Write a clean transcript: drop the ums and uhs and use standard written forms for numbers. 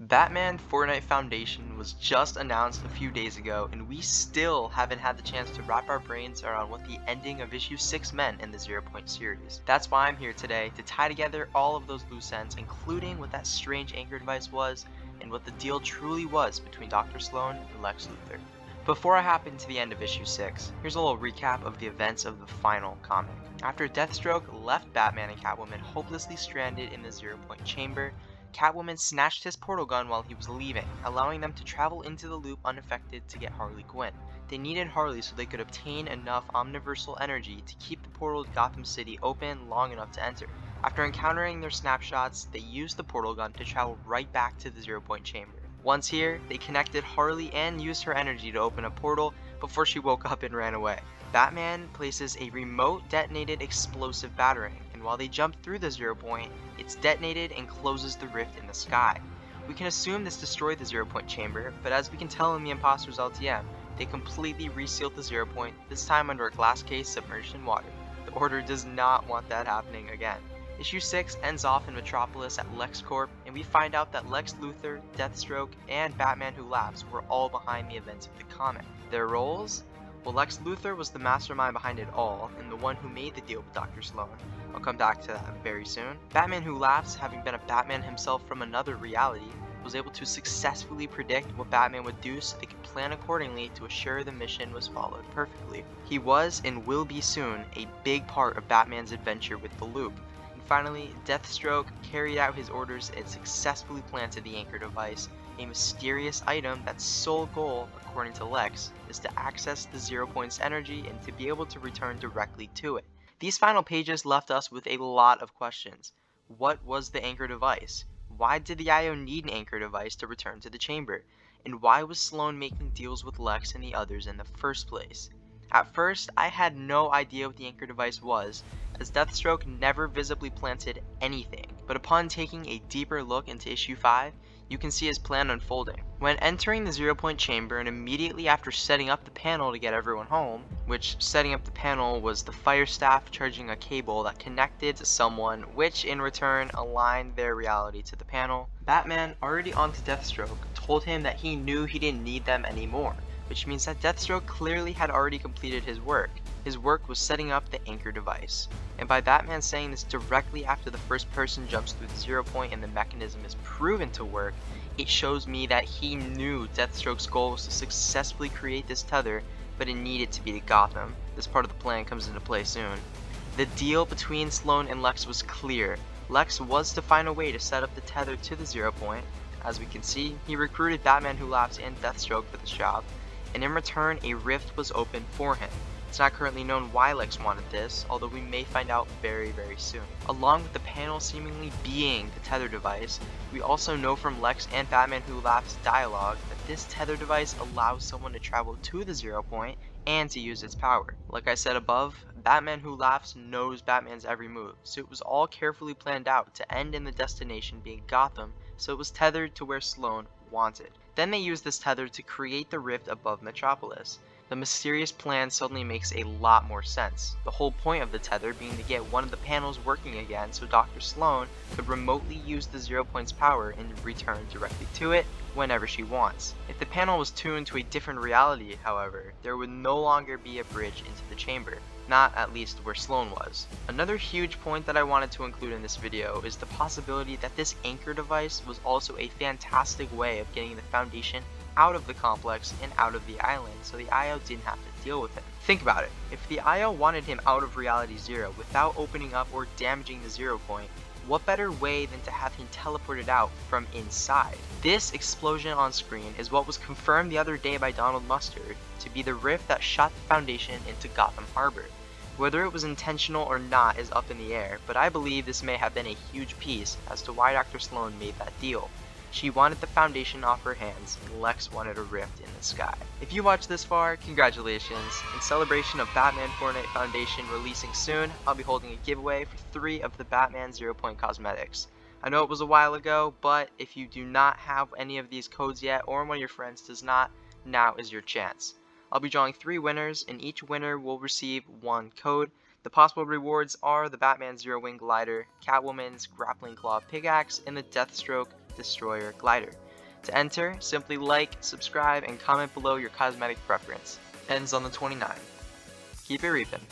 Batman Fortnite Foundation was just announced a few days ago, and we still haven't had the chance to wrap our brains around what the ending of issue 6 meant in the 0 Point series. That's why I'm here today, to tie together all of those loose ends, including what that strange anchor device was, and what the deal truly was between Dr. Sloan and Lex Luthor. Before I hop into the end of issue 6, here's a little recap of the events of the final comic. After Deathstroke left Batman and Catwoman hopelessly stranded in the 0 Point chamber, Catwoman snatched his portal gun while he was leaving, allowing them to travel into the loop unaffected to get Harley Quinn. They needed Harley so they could obtain enough omniversal energy to keep the portal to Gotham City open long enough to enter. After encountering their snapshots, they used the portal gun to travel right back to the 0 Point chamber. Once here, they connected Harley and used her energy to open a portal before she woke up and ran away. Batman places a remote detonated explosive batarang, and while they jump through the 0 Point, it's detonated and closes the rift in the sky. We can assume this destroyed the 0 Point chamber, but as we can tell in the Imposter's LTM, they completely resealed the 0 Point, this time under a glass case submerged in water. The Order does not want that happening again. Issue 6 ends off in Metropolis at LexCorp, and we find out that Lex Luthor, Deathstroke, and Batman Who Laughs were all behind the events of the comic. Their roles? Well, Lex Luthor was the mastermind behind it all, and the one who made the deal with Dr. Sloan. I'll come back to that very soon. Batman Who Laughs, having been a Batman himself from another reality, was able to successfully predict what Batman would do so they could plan accordingly to assure the mission was followed perfectly. He was, and will be soon, a big part of Batman's adventure with the Loop. And finally, Deathstroke carried out his orders and successfully planted the anchor device, a mysterious item that's sole goal, according to Lex, is to access the 0 Point's energy and to be able to return directly to it. These final pages left us with a lot of questions. What was the anchor device? Why did the IO need an anchor device to return to the chamber? And why was Sloan making deals with Lex and the others in the first place? At first, I had no idea what the anchor device was, as Deathstroke never visibly planted anything, but upon taking a deeper look into issue 5, you can see his plan unfolding. When entering the 0 Point chamber and immediately after setting up the panel to get everyone home, which setting up the panel was the fire staff charging a cable that connected to someone, which in return aligned their reality to the panel, Batman, already onto Deathstroke, told him that he knew he didn't need them anymore, which means that Deathstroke clearly had already completed his work. His work was setting up the anchor device. And by Batman saying this directly after the first person jumps through the 0 Point and the mechanism is proven to work, it shows me that he knew Deathstroke's goal was to successfully create this tether, but it needed to be to Gotham. This part of the plan comes into play soon. The deal between Sloan and Lex was clear. Lex was to find a way to set up the tether to the 0 Point. As we can see, he recruited Batman Who Laughs and Deathstroke for this job, and in return a rift was opened for him. It's not currently known why Lex wanted this, although we may find out very soon. Along with the panel seemingly being the tether device, we also know from Lex and Batman Who Laughs dialogue that this tether device allows someone to travel to the 0 Point and to use its power. Like I said above, Batman Who Laughs knows Batman's every move, so it was all carefully planned out to end in the destination being Gotham, so it was tethered to where Sloan wanted. Then they used this tether to create the rift above Metropolis. The mysterious plan suddenly makes a lot more sense. The whole point of the tether being to get one of the panels working again so Dr. Sloan could remotely use the 0 Point's power and return directly to it whenever she wants. If the panel was tuned to a different reality, however, there would no longer be a bridge into the chamber. Not at least where Sloan was. Another huge point that I wanted to include in this video is the possibility that this anchor device was also a fantastic way of getting the Foundation out of the complex and out of the island, so the IO didn't have to deal with him. Think about it. If the IO wanted him out of Reality Zero without opening up or damaging the 0 Point, what better way than to have him teleported out from inside? This explosion on screen is what was confirmed the other day by Donald Mustard to be the rift that shot the Foundation into Gotham Harbor. Whether it was intentional or not is up in the air, but I believe this may have been a huge piece as to why Dr. Sloan made that deal. She wanted the Foundation off her hands, and Lex wanted a rift in the sky. If you watched this far, congratulations. In celebration of Batman Fortnite Foundation releasing soon, I'll be holding a giveaway for 3 of the Batman 0 Point cosmetics. I know it was a while ago, but if you do not have any of these codes yet, or one of your friends does not, now is your chance. I'll be drawing 3 winners, and each winner will receive 1 code. The possible rewards are the Batman Zero Wing Glider, Catwoman's Grappling Claw Pickaxe, and the Deathstroke Destroyer Glider. To enter, simply like, subscribe, and comment below your cosmetic preference. Ends on the 29th. Keep it reapin'.